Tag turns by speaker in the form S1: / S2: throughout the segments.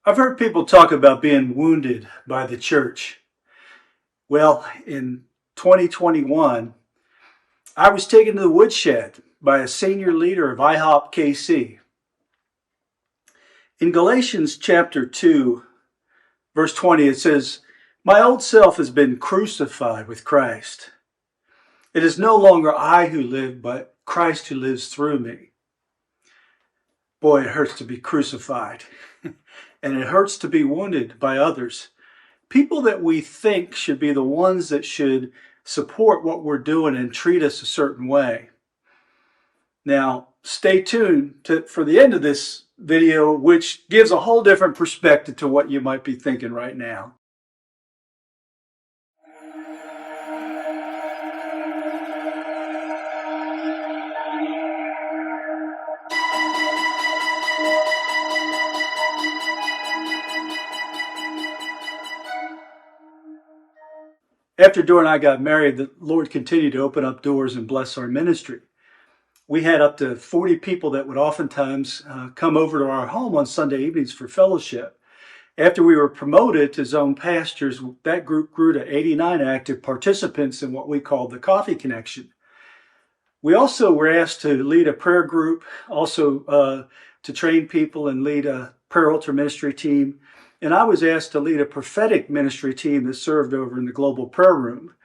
S1: I've heard people talk about being wounded by the church. Well, in 2021, I was taken to the woodshed by a senior leader of IHOPKC. In Galatians chapter 2, verse 20, it says, "My old self has been crucified with Christ. It is no longer I who live, but Christ who lives through me." Boy, it hurts to be crucified. And it hurts to be wounded by others. People that we think should be the ones that should support what we're doing and treat us a certain way. Now, stay tuned for the end of this video, which gives a whole different perspective to what you might be thinking right now. After Dora and I got married, the Lord continued to open up doors and bless our ministry. We had up to 40 people that would oftentimes come over to our home on Sunday evenings for fellowship. After we were promoted to zone pastors, that group grew to 89 active participants in what we called the Coffee Connection. We also were asked to lead a prayer group, also to train people and lead a prayer altar ministry team. And I was asked to lead a prophetic ministry team that served over in the global prayer room.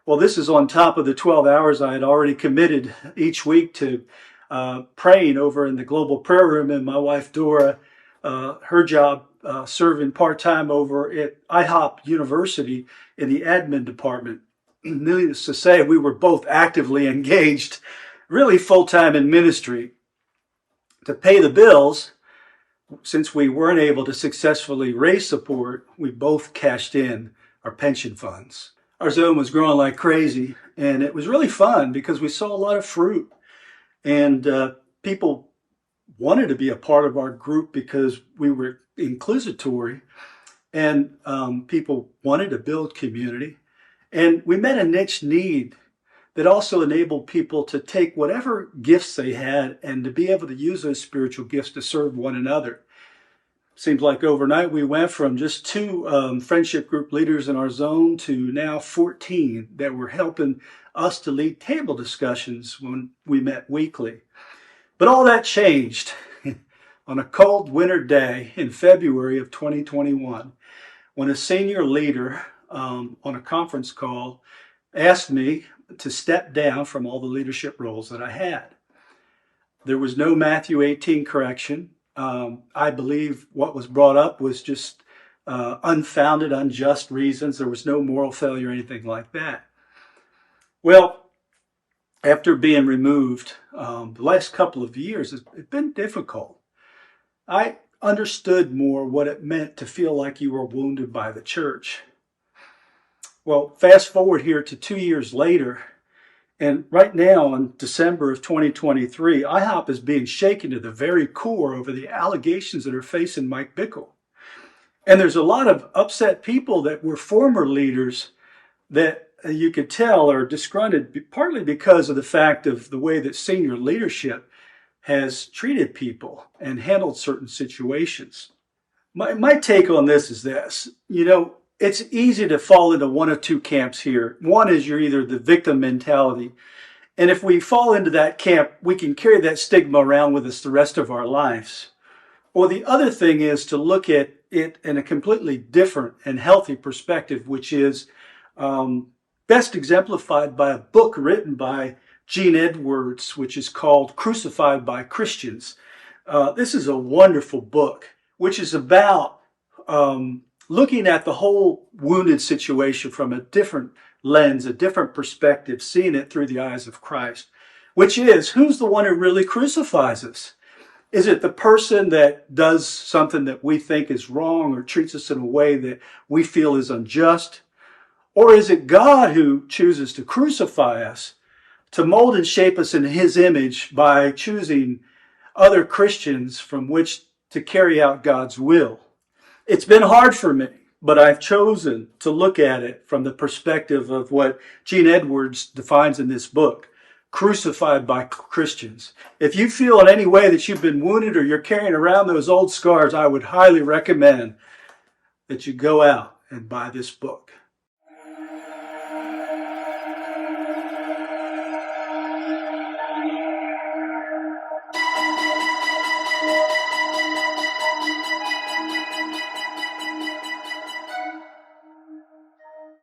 S1: Well, this is on top of the 12 hours I had already committed each week to praying over in the global prayer room. And my wife, Dora, her job serving part-time over at IHOP University in the admin department. Needless to say, we were both actively engaged, really full-time in ministry. To pay the bills, since we weren't able to successfully raise support, we both cashed in our pension funds. Our zone was growing like crazy, and it was really fun because we saw a lot of fruit. And people wanted to be a part of our group because we were inclusatory, and people wanted to build community. And we met a niche need that also enabled people to take whatever gifts they had and to be able to use those spiritual gifts to serve one another. Seems like overnight we went from just 2 friendship group leaders in our zone to now 14 that were helping us to lead table discussions when we met weekly. But all that changed on a cold winter day in February of 2021 when a senior leader on a conference call asked me to step down from all the leadership roles that I had. There was no Matthew 18 correction. I believe what was brought up was just unfounded, unjust reasons. There was no moral failure or anything like that. Well, after being removed, the last couple of years, it's been difficult. I understood more what it meant to feel like you were wounded by the church. Well, fast forward here to 2 years later, and right now in December of 2023, IHOP is being shaken to the very core over the allegations that are facing Mike Bickle. And there's a lot of upset people that were former leaders that you could tell are disgruntled, partly because of the fact of the way that senior leadership has treated people and handled certain situations. My take on this is this, it's easy to fall into one of 2 camps here. One is you're either the victim mentality. And if we fall into that camp, we can carry that stigma around with us the rest of our lives. Or the other thing is to look at it in a completely different and healthy perspective, which is best exemplified by a book written by Gene Edwards, which is called Crucified by Christians. This is a wonderful book, which is about looking at the whole wounded situation from a different lens, a different perspective, seeing it through the eyes of Christ, which is, who's the one who really crucifies us? Is it the person that does something that we think is wrong or treats us in a way that we feel is unjust? Or is it God who chooses to crucify us, to mold and shape us in His image by choosing other Christians from which to carry out God's will? It's been hard for me, but I've chosen to look at it from the perspective of what Gene Edwards defines in this book, crucified by Christians. If you feel in any way that you've been wounded or you're carrying around those old scars, I would highly recommend that you go out and buy this book.